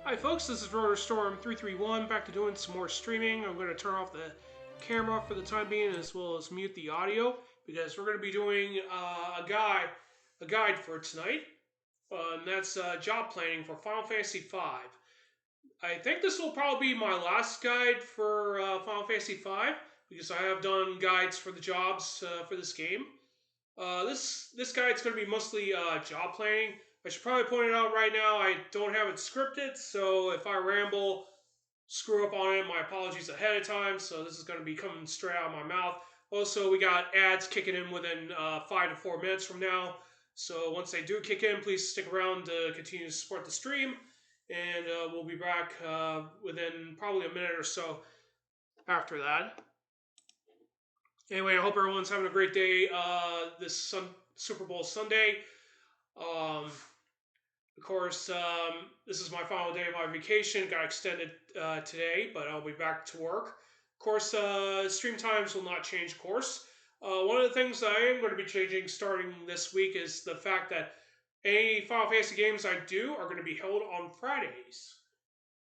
Hi folks, this is Storm331 back to doing some more streaming. I'm going to turn off the camera for the time being as well as mute the audio because we're going to be doing a guide for tonight. And that's job planning for Final Fantasy V. I think this will probably be my last guide for Final Fantasy V because I have done guides for the jobs for this game. This guide's going to be mostly job planning. I should probably point it out right now, I don't have it scripted, so if I ramble, screw up on it, my apologies ahead of time. So this is going to be coming straight out of my mouth. Also, we got ads kicking in within 5 to 4 minutes from now. So once they do kick in, please stick around to continue to support the stream. And we'll be back within probably a minute or so after that. Anyway, I hope everyone's having a great day this Super Bowl Sunday. Of course, this is my final day of my vacation. Got extended today, but I'll be back to work. Of course, stream times will not change, of course. One of the things that I am going to be changing starting this week is the fact that any Final Fantasy games I do are going to be held on Fridays.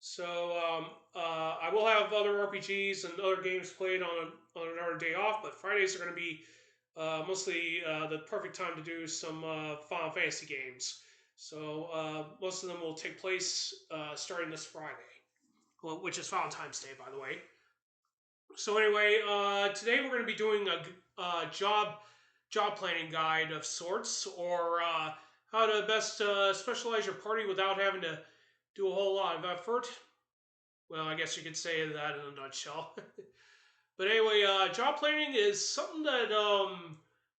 So I will have other RPGs and other games played on another day off, but Fridays are going to be mostly the perfect time to do some Final Fantasy games. So most of them will take place starting this Friday, which is Valentine's Day, by the way. So anyway, today we're going to be doing a job planning guide of sorts, or how to best specialize your party without having to do a whole lot of effort. Well, I guess you could say that in a nutshell. But anyway, job planning is something that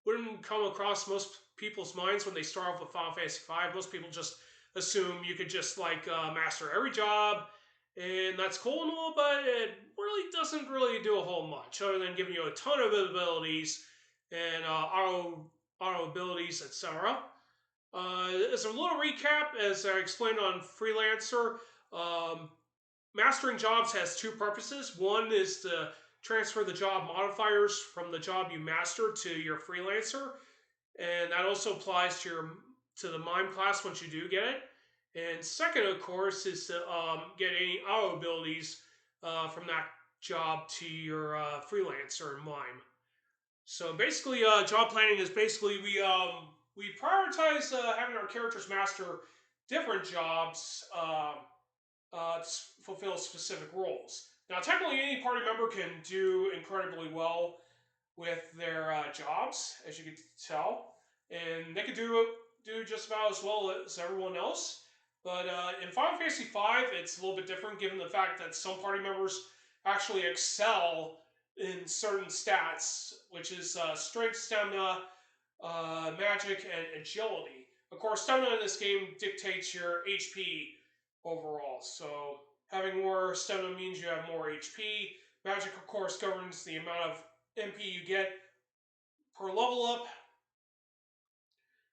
wouldn't come across most people's minds when they start off with Final Fantasy V. Most people just assume you could just master every job, and that's cool and all, but it really doesn't really do a whole much other than giving you a ton of abilities and auto abilities, etc. As a little recap, as I explained on Freelancer, mastering jobs has two purposes. One is to transfer the job modifiers from the job you master to your freelancer, and that also applies to the mime class once you do get it. And second, of course, is to get any auto abilities from that job to your freelancer and mime. So basically, job planning is basically we prioritize having our characters master different jobs to fulfill specific roles. Now, technically, any party member can do incredibly well with their jobs, as you can tell, and they could do just about as well as everyone else. But in Final Fantasy V, it's a little bit different, given the fact that some party members actually excel in certain stats, which is strength, stamina, magic, and agility. Of course, stamina in this game dictates your HP overall. So having more stamina means you have more HP. Magic, of course, governs the amount of MP you get per level up,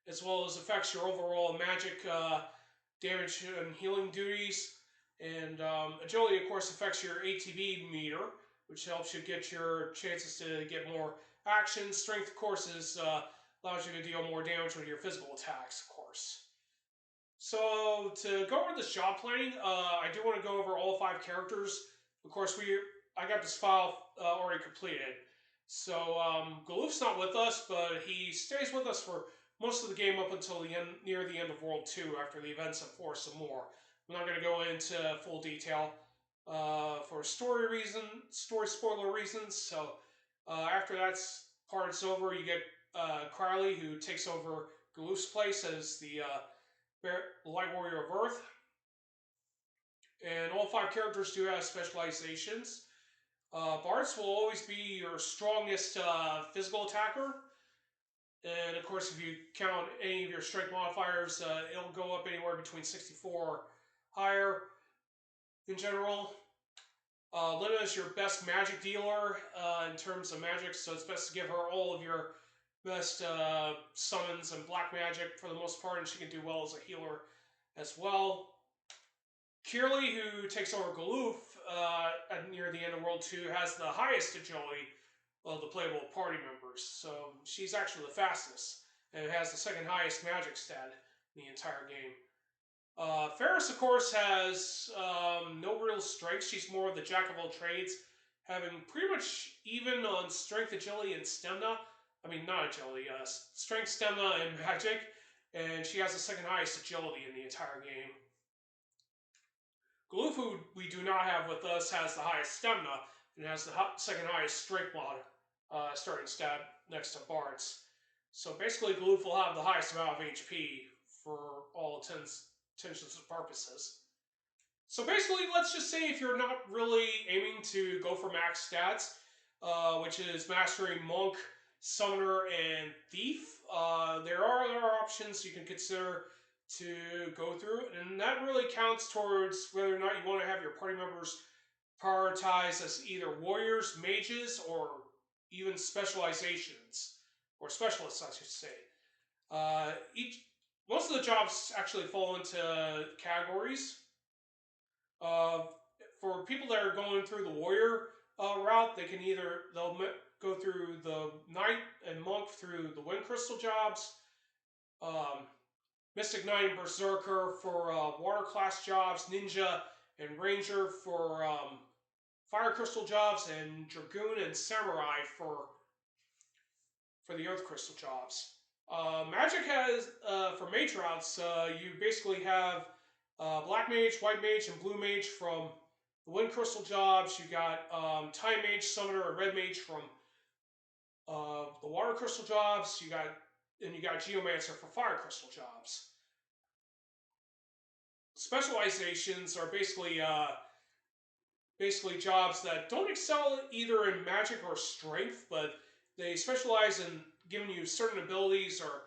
as well as affects your overall magic damage and healing duties. And agility, of course, affects your ATB meter, which helps you get your chances to get more action. Strength, of course, allows you to deal more damage with your physical attacks, of course. So to go over this job planning, I do want to go over all 5 characters. Of course, I got this file already completed. So Galoof's not with us, but he stays with us for most of the game up until near the end of World 2, after the events have forced some more. I'm not going to go into full detail for story spoiler reasons. So after that part's over, you get Crowley, who takes over Galoof's place as the Light Warrior of Earth. And all 5 characters do have specializations. Bards will always be your strongest physical attacker. And of course, if you count any of your strength modifiers, it'll go up anywhere between 64 or higher in general. Lena is your best magic dealer in terms of magic, so it's best to give her all of your best summons and black magic for the most part, and she can do well as a healer as well. Kirli, who takes over Galoof near the end of World 2, has the highest agility of the playable party members. So she's actually the fastest, and has the second highest magic stat in the entire game. Ferris, of course, has no real strength. She's more of the jack of all trades, having pretty much even on strength, agility, and stamina. I mean, not agility, strength, stamina, and magic. And she has the second highest agility in the entire game. Glue Food, we do not have with us, has the highest stamina and has the second highest strength mod starting stat next to Bart's. So basically, Gloof will have the highest amount of HP for all intentions and purposes. So basically, let's just say if you're not really aiming to go for max stats, which is mastering Monk, Summoner, and Thief, there are other options you can consider to go through, and that really counts towards whether or not you want to have your party members prioritized as either warriors, mages, or even specializations, or specialists, I should say. Each Most of the jobs actually fall into categories. Uh, for people that are going through the warrior route, they'll go through the knight and monk through the wind crystal jobs, um, mystic knight and berserker for water class jobs, ninja and ranger for fire crystal jobs, and dragoon and samurai for the earth crystal jobs. Magic has for mage routes, you basically have black mage, white mage, and blue mage from the wind crystal jobs. You got time mage, summoner, and red mage from the water crystal jobs. You got geomancer for fire crystal jobs. Specializations are basically jobs that don't excel either in magic or strength, but they specialize in giving you certain abilities or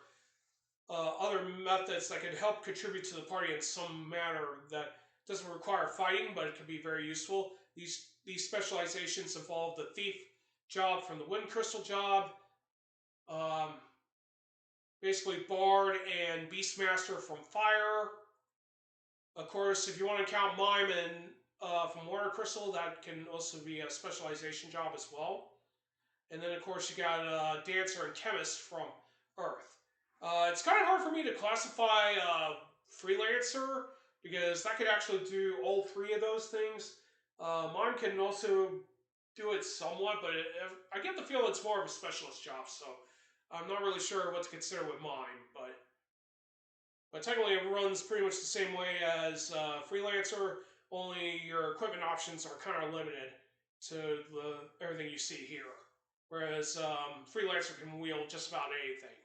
other methods that could help contribute to the party in some manner that doesn't require fighting, but it can be very useful. These specializations involve the thief job from the wind crystal job, um, basically bard and beastmaster from fire. Of course, if you want to count mime and from water crystal, that can also be a specialization job as well. And then, of course, you got dancer and chemist from earth. It's kind of hard for me to classify freelancer because that could actually do all three of those things. Mime can also do it somewhat, but I get the feeling it's more of a specialist job, so I'm not really sure what to consider with mime. But technically, it runs pretty much the same way as freelancer. Only your equipment options are kind of limited to everything you see here, whereas freelancer can wield just about anything.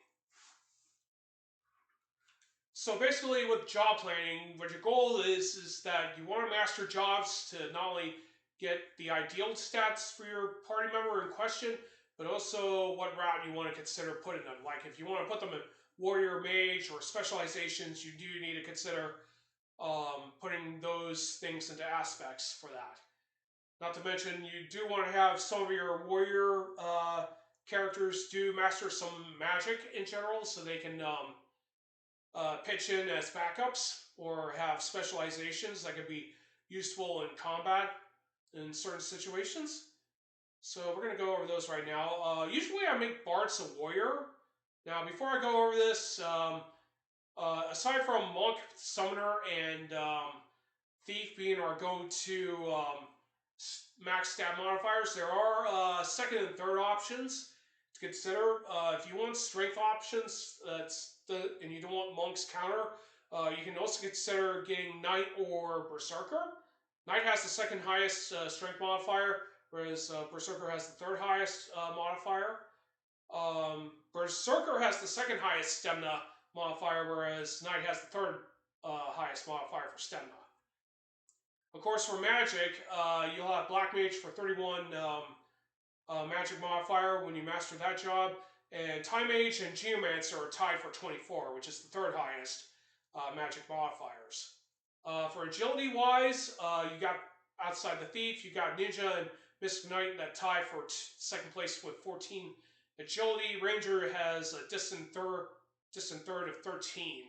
So basically, with job planning, what your goal is that you want to master jobs to not only get the ideal stats for your party member in question, but also what route you want to consider putting them. Like if you want to put them in warrior, mage, or specializations, you do need to consider putting those things into aspects for that. Not to mention, you do want to have some of your warrior characters do master some magic in general, so they can pitch in as backups or have specializations that could be useful in combat in certain situations. So we're going to go over those right now. Usually I make Bart's a warrior. Now before I go over this, aside from Monk, Summoner, and Thief being our go-to max stat modifiers, there are second and third options to consider. If you want strength options, and you don't want Monk's counter, you can also consider getting Knight or Berserker. Knight has the second highest strength modifier, whereas Berserker has the third highest modifier. Berserker has the second highest stamina modifier, whereas Knight has the third highest modifier for stamina. Of course, for magic, you'll have Black Mage for 31 magic modifier when you master that job, and Time Mage and Geomancer are tied for 24, which is the third highest magic modifiers. For agility wise, you got outside the Thief, you got Ninja and Mystic Knight that tie for second place with 14 agility. Ranger has a distant third of 13.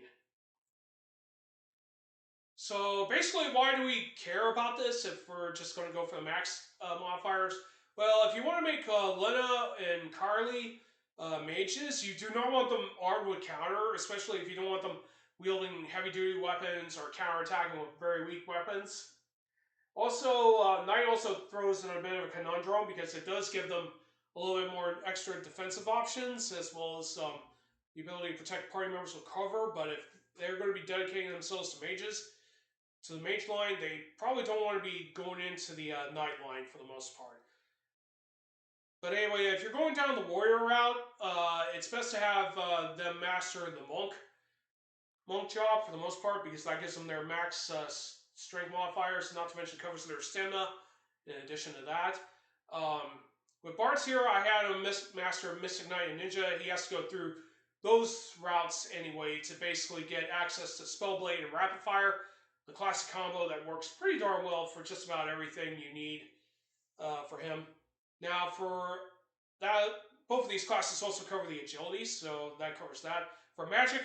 So basically, why do we care about this if we're just going to go for the max modifiers? Well, if you want to make Lena and Carly mages, you do not want them armed with counter, especially if you don't want them wielding heavy-duty weapons or counterattacking with very weak weapons. Also, Knight also throws in a bit of a conundrum because it does give them a little bit more extra defensive options, as well as the ability to protect party members with cover. But if they're going to be dedicating themselves to mages, to the mage line, they probably don't want to be going into the Knight line for the most part. But anyway, if you're going down the warrior route, it's best to have them master the monk job for the most part, because that gives them their max strength modifiers, not to mention covers their stamina in addition to that. With bards here, I had him master Mystic Knight and Ninja. He has to go through those routes anyway to basically get access to Spellblade and Rapid Fire, the classic combo that works pretty darn well for just about everything you need for him. Now, for that, both of these classes also cover the agilities, so that covers that. For magic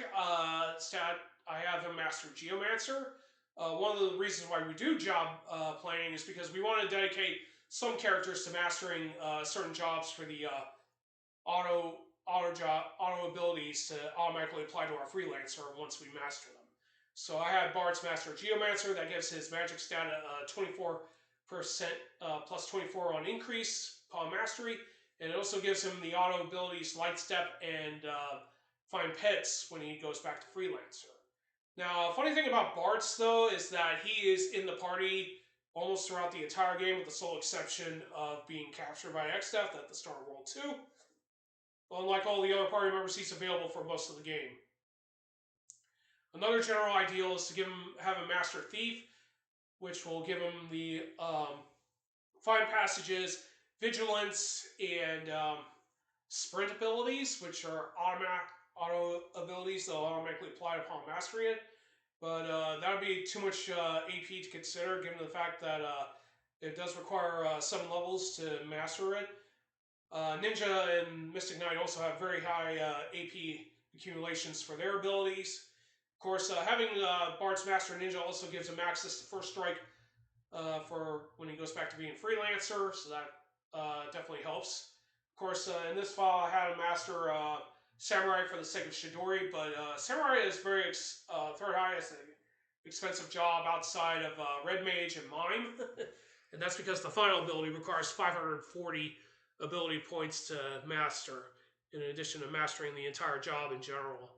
stat, I have him master Geomancer. One of the reasons why we do job planning is because we want to dedicate some characters to mastering certain jobs for the auto abilities to automatically apply to our freelancer once we master them. So I had Bard's Master Geomancer. That gives his magic stat a 24% plus 24 on increase upon mastery. And it also gives him the auto abilities Light Step and Find Pets when he goes back to Freelancer. Now, a funny thing about Bart's, though, is that he is in the party almost throughout the entire game, with the sole exception of being captured by X-Death at the start of World 2. Unlike all the other party members, he's available for most of the game. Another general ideal is to have a Master Thief, which will give him the Find Passages, Vigilance, and Sprint abilities, which are auto abilities that will automatically apply upon mastering it. But that would be too much AP to consider, given the fact that it does require 7 levels to master it. Ninja and Mystic Knight also have very high AP accumulations for their abilities. Of course, having Bard's Master Ninja also gives him access to First Strike for when he goes back to being Freelancer, so that definitely helps. Of course, in this file, I had him master Samurai for the sake of Shidori, but Samurai is very third highest expensive job outside of Red Mage and Mime, and that's because the final ability requires 540 ability points to master, in addition to mastering the entire job in general.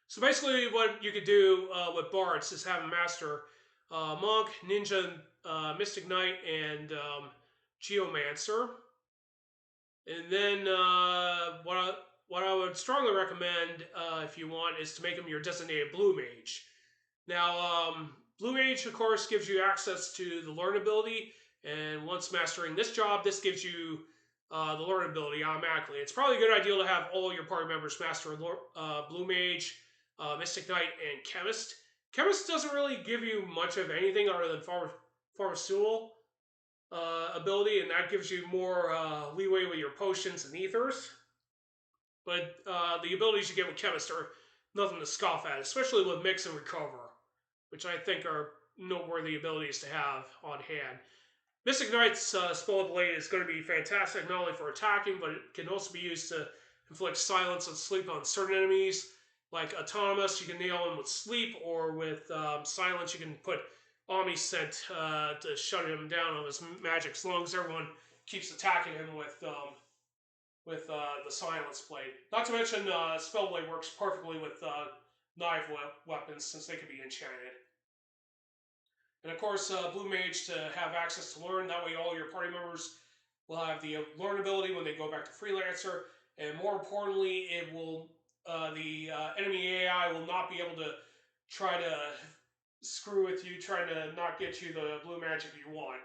So basically what you could do with Bards is have him master Monk, Ninja, Mystic Knight, and Geomancer. And then what I would strongly recommend if you want is to make him your designated Blue Mage. Now, Blue Mage, of course, gives you access to the Learn ability, and once mastering this job, this gives you the Learn ability automatically. It's probably a good idea to have all your party members master Blue Mage, Mystic Knight, and Chemist. Chemist doesn't really give you much of anything other than pharmaceutical ability, and that gives you more leeway with your potions and ethers. But the abilities you get with Chemist are nothing to scoff at, especially with Mix and Recover, which I think are noteworthy abilities to have on hand. Mystic Knight's Spellblade is going to be fantastic not only for attacking, but it can also be used to inflict silence and sleep on certain enemies. Like Autonomous, you can nail him with sleep, or with silence, you can put Omniscient to shut him down on his magic, as long as everyone keeps attacking him with the Silence Blade. Not to mention, Spellblade works perfectly with knife weapons, since they can be enchanted. And of course, Blue Mage to have access to Learn. That way all your party members will have the Learn ability when they go back to Freelancer. And more importantly, it will the enemy AI will not be able to try to screw with you, trying to not get you the blue magic you want.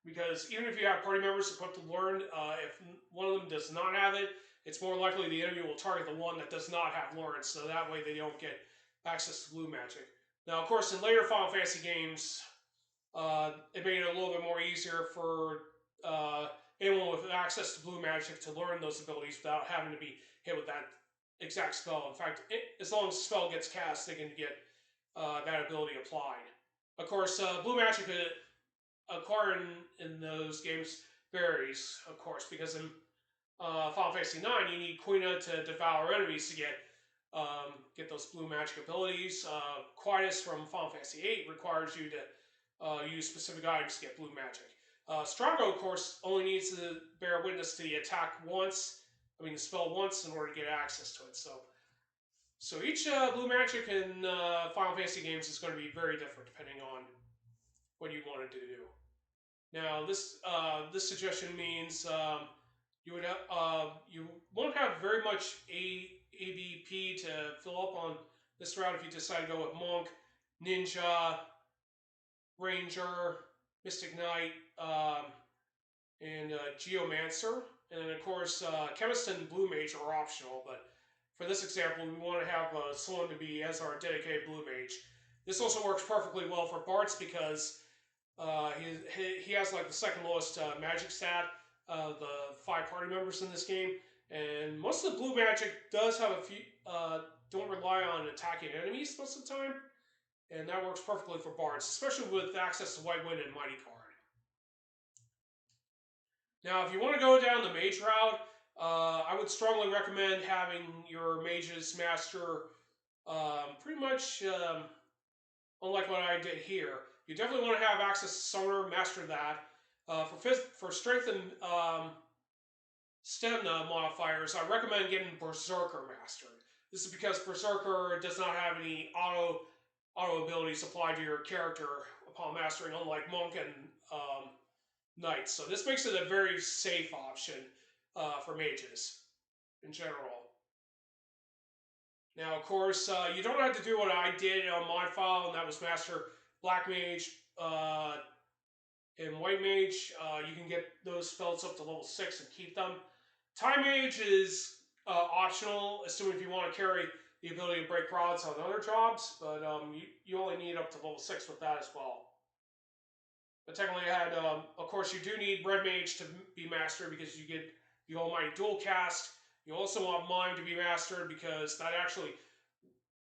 Because even if you have party members equipped to Learn, if one of them does not have it, it's more likely the enemy will target the one that does not have Learn, so that way they don't get access to blue magic. Now, of course, in later Final Fantasy games, it made it a little bit more easier for anyone with access to blue magic to learn those abilities without having to be hit with that exact spell. In fact, as long as the spell gets cast, they can get that ability applied. Of course, blue magic acquiring in those games varies, of course, because in Final Fantasy IX, you need Quina to devour enemies to get get those blue magic abilities. Quietus from Final Fantasy VIII requires you to use specific items to get blue magic. Strago, of course, only needs to bear witness to the attack once, the spell once in order to get access to it. So each blue magic in Final Fantasy games is going to be very different depending on what you wanted to do. Now, this suggestion means you won't have very much ABP to fill up on this route if you decide to go with Monk, Ninja, Ranger, Mystic Knight, and Geomancer. And then, of course, Chemist and Blue Mage are optional, but for this example, we want to have someone to be as our dedicated Blue Mage. This also works perfectly well for Bartz because he has like the second lowest magic stat of the 5 party members in this game, and most of the blue magic does have a few don't rely on attacking enemies most of the time, and that works perfectly for Bards, especially with access to White Wind and Mighty Card. Now, if you want to go down the mage route, I would strongly recommend having your mages master pretty much unlike what I did here. You definitely want to have access to Summoner, master that. For strength and stamina modifiers, I recommend getting Berserker mastered. This is because Berserker does not have any auto abilities applied to your character upon mastering, unlike Monk and Knights. So this makes it a very safe option for mages in general. Now, of course, you don't have to do what I did on my file, and that was master Black Mage and White Mage. You can get those spells up to level 6 and keep them. Time Mage is optional, assuming if you want to carry the ability to break rods on other jobs, but you only need up to level 6 with that as well. But technically, of course, you do need Red Mage to be mastered because you get the Almighty Dual Cast. You also want Mime to be mastered because that actually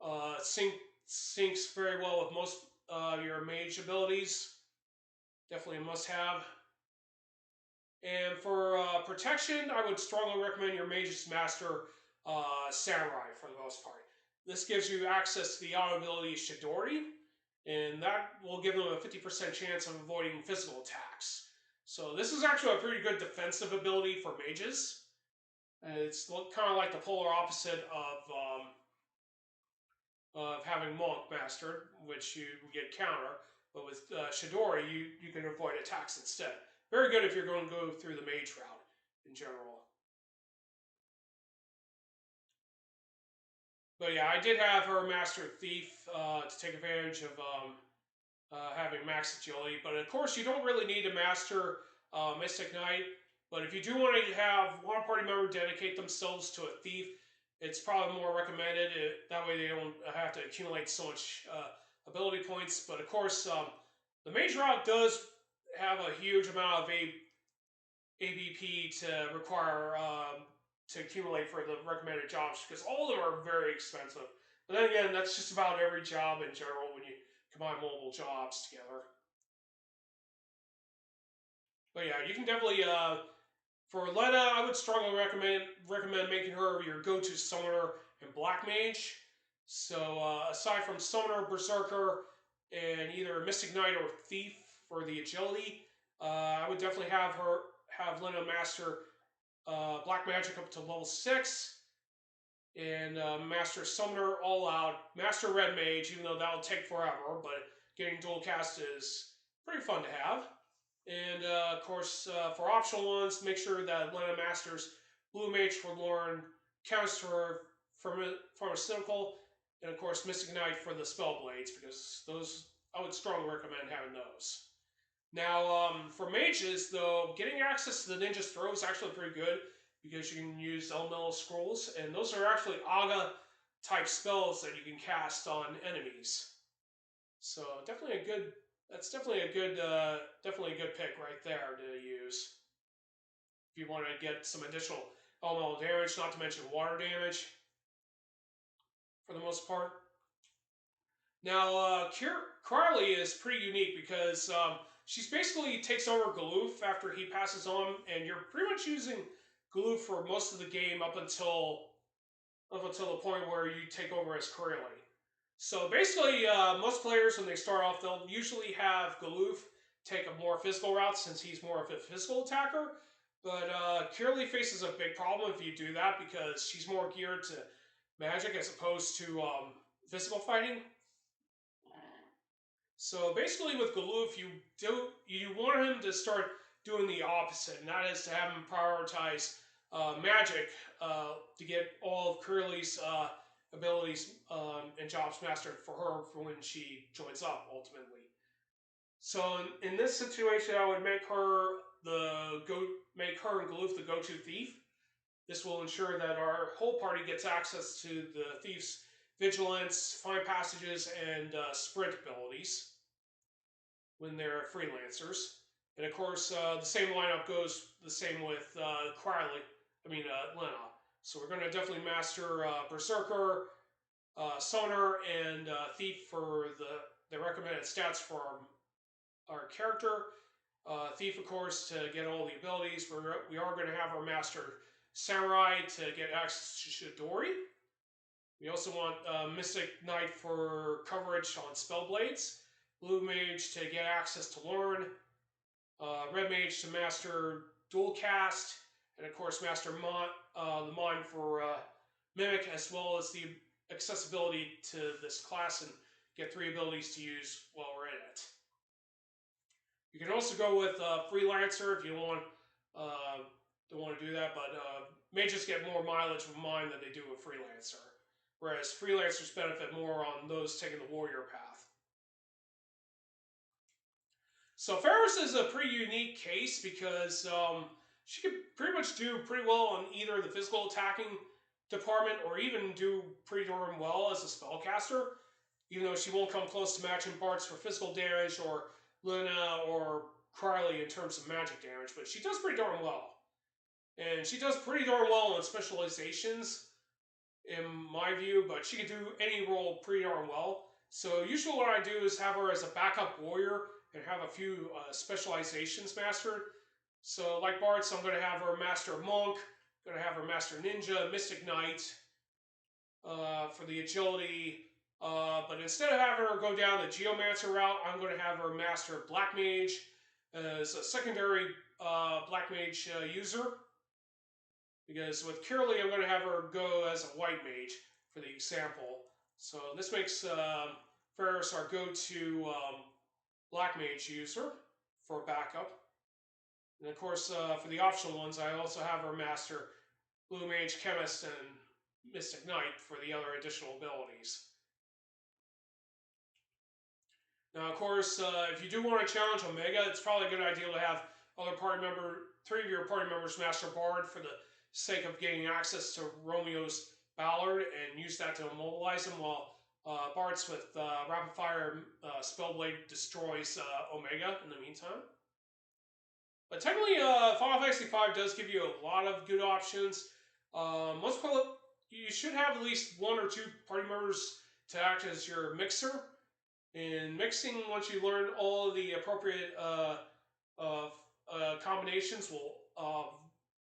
syncs very well with most your mage abilities. Definitely a must-have. And for protection, I would strongly recommend your mage's master Samurai for the most part. This gives you access to the auto ability Chidori, and that will give them a 50% chance of avoiding physical attacks. So this is actually a pretty good defensive ability for mages. It's kind of like the polar opposite of having Monk mastered, which you get counter. But with Chidori, you can avoid attacks instead. Very good if you're going to go through the mage route in general. But yeah, I did have her master Thief to take advantage of having max agility. But of course, you don't really need to master Mystic Knight. But if you do want to have one party member dedicate themselves to a Thief, it's probably more recommended. That way they don't have to accumulate so much ability points. But of course, the mage route does have a huge amount of ABP to require to accumulate for the recommended jobs because all of them are very expensive. But then again, that's just about every job in general when you combine multiple jobs together. But yeah, you can definitely for Lena, I would strongly recommend making her your go-to summoner in Black Mage. So aside from Summoner, Berserker, and either Mystic Knight or Thief for the agility, I would definitely have Lena master Black Magic up to level 6, and master Summoner all out, master Red Mage, even though that'll take forever, but getting dual cast is pretty fun to have. And of course, for optional ones, make sure that Lena masters Blue Mage for Lauren, Chemist for Pharmaceutical, and of course Mystic Knight for the Spell Blades, because those I would strongly recommend having those. Now, for mages, though, getting access to the Ninja's Throw is actually pretty good because you can use Elemental Scrolls, and those are actually Aga type spells that you can cast on enemies. So definitely a good. That's definitely a good pick right there to use if you want to get some additional elemental damage, not to mention water damage for the most part. Now, Carly is pretty unique because she's basically takes over Galoof after he passes on, and you're pretty much using Galoof for most of the game up until up until the point where you take over as Corelli. So basically, most players when they start off, they'll usually have Galoof take a more physical route since he's more of a physical attacker. But Kirli faces a big problem if you do that because she's more geared to magic as opposed to physical fighting. So basically, with Galoof, you want him to start doing the opposite, and that is to have him prioritize magic to get all of Curly's abilities and jobs mastered for her for when she joins up ultimately. So in this situation, I would make her and Galoof the go-to thief. This will ensure that our whole party gets access to the thief's vigilance, find passages, and sprint abilities when they're freelancers. And of course, the same lineup goes the same with Lena. So we're going to definitely master Berserker, Sonar, and Thief for the recommended stats for our character. Thief, of course, to get all the abilities. We are going to have our master Samurai to get access to Shidori. We also want Mystic Knight for coverage on Spellblades. Blue Mage to get access to Learn. Red Mage to master Dual Cast. And of course, master the Mind for Mimic, as well as the accessibility to this class and get 3 abilities to use while we're in it. You can also go with Freelancer if you don't want to do that, but mages get more mileage with Mind than they do with Freelancer. Whereas Freelancers benefit more on those taking the warrior path. So Ferris is a pretty unique case because she could pretty much do pretty well on either the physical attacking department or even do pretty darn well as a spellcaster, even though she won't come close to matching parts for physical damage or Luna or Crowley in terms of magic damage, but she does pretty darn well. And she does pretty darn well on specializations, in my view, but she can do any role pretty darn well. So usually what I do is have her as a backup warrior and have a few specializations mastered. So like Bart's, I'm going to have her master Monk, going to have her master Ninja, Mystic Knight for the agility. But instead of having her go down the Geomancer route, I'm going to have her master Black Mage as a secondary Black Mage user. Because with Kirli, I'm going to have her go as a White Mage for the example. So this makes Ferris our go-to Black Mage user for backup. And of course, for the optional ones, I also have her master Blue Mage, Chemist, and Mystic Knight for the other additional abilities. Now, of course, if you do want to challenge Omega, it's probably a good idea to have three of your party members master Bard for the sake of getting access to Romeo's Ballard and use that to immobilize him while Bart's with Rapid Fire Spellblade destroys Omega in the meantime. But technically, Final Fantasy V does give you a lot of good options. You should have at least 1 or 2 party members to act as your mixer. In mixing, once you learn all of the appropriate combinations, will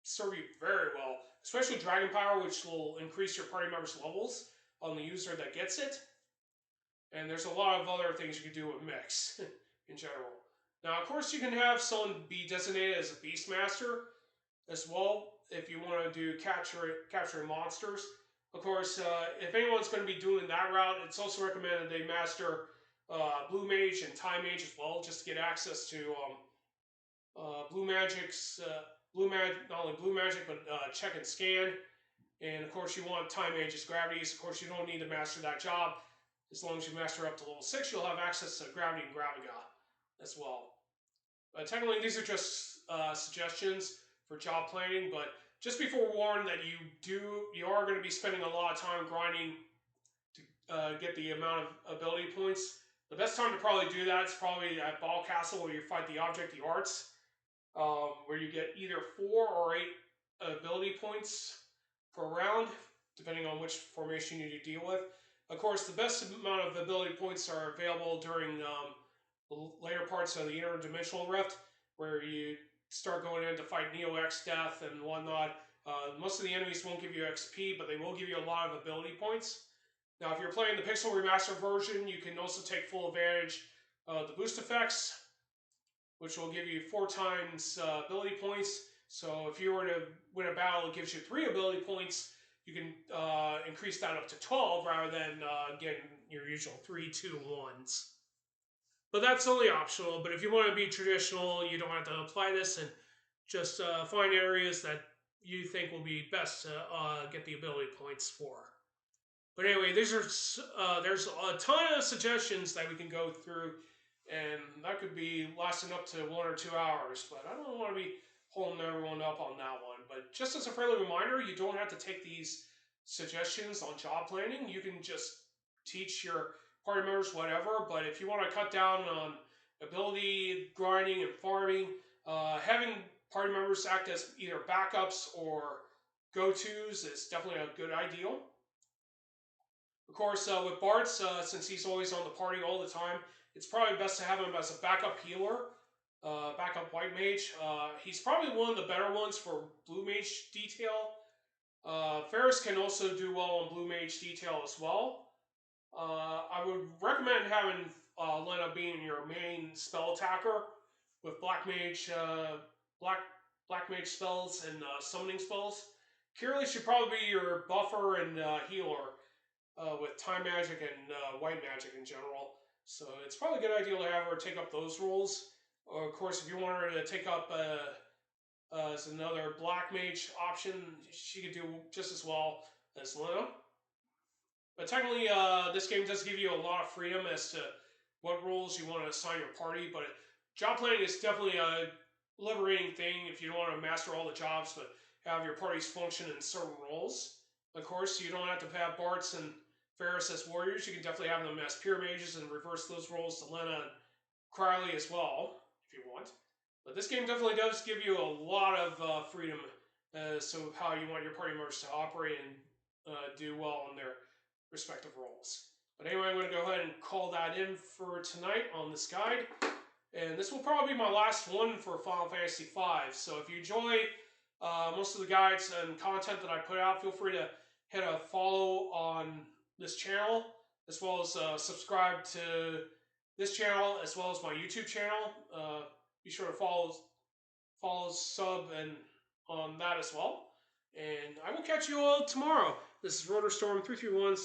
serve you very well. Especially Dragon Power, which will increase your party members' levels on the user that gets it. And there's a lot of other things you can do with mix in general. Now, of course, you can have someone be designated as a Beastmaster as well if you want to do capturing monsters. Of course, if anyone's going to be doing that route, it's also recommended they master Blue Mage and Time Mage as well, just to get access to Blue Magic's not only Blue Magic but Check and Scan. And of course, you want Time Mage's Gravities. Of course, you don't need to master that job. As long as you master up to level 6, you'll have access to Gravity and Graviga as well. Technically, these are just suggestions for job planning, but just be forewarned that you are going to be spending a lot of time grinding to get the amount of ability points. The best time to probably do that is probably at Ball Castle, where you fight the Object the Arts, where you get either 4 or 8 ability points per round, depending on which formation you need to deal with. Of course, the best amount of ability points are available during the later parts of the Interdimensional Rift, where you start going in to fight Neo X Death and whatnot. Most of the enemies won't give you XP, but they will give you a lot of ability points. Now, if you're playing the Pixel Remastered version, you can also take full advantage of the boost effects, which will give you 4 times ability points. So if you were to win a battle, it gives you 3 ability points. You can increase that up to 12 rather than getting your usual 3, 2, 1s. But that's only optional. But if you want to be traditional, you don't have to apply this, and just find areas that you think will be best to get the ability points for. But anyway, there's a ton of suggestions that we can go through, and that could be lasting up to 1 or 2 hours. But I don't want to be holding everyone up on that one. But just as a friendly reminder, you don't have to take these suggestions on job planning. You can just teach your party members whatever. But if you want to cut down on ability grinding and farming, having party members act as either backups or go-tos is definitely a good ideal. Of course, with Bart's, since he's always on the party all the time, it's probably best to have him as a backup healer, backup white mage. He's probably one of the better ones for blue mage detail. Ferris can also do well on blue mage detail as well. I would recommend having Lena being your main spell attacker with black mage spells and summoning spells. Kirli should probably be your buffer and healer with time magic and white magic in general. So it's probably a good idea to have her take up those roles. Or of course, if you want her to take up as another black mage option, she could do just as well as Lena. But technically, this game does give you a lot of freedom as to what roles you want to assign your party. But job planning is definitely a liberating thing if you don't want to master all the jobs, but have your parties function in certain roles. Of course, you don't have to have Barts and Ferris as warriors. You can definitely have them as pure mages and reverse those roles to Lena and Crowley as well, if you want. But this game definitely does give you a lot of freedom as to how you want your party members to operate and do well in their respective roles. But anyway, I'm going to go ahead and call that in for tonight on this guide. And this will probably be my last one for Final Fantasy V. So if you enjoy most of the guides and content that I put out, feel free to hit a follow on this channel, as well as subscribe to this channel, as well as my YouTube channel. Be sure to follow, sub, and on that as well. And I will catch you all tomorrow. This is RotorStorm 331.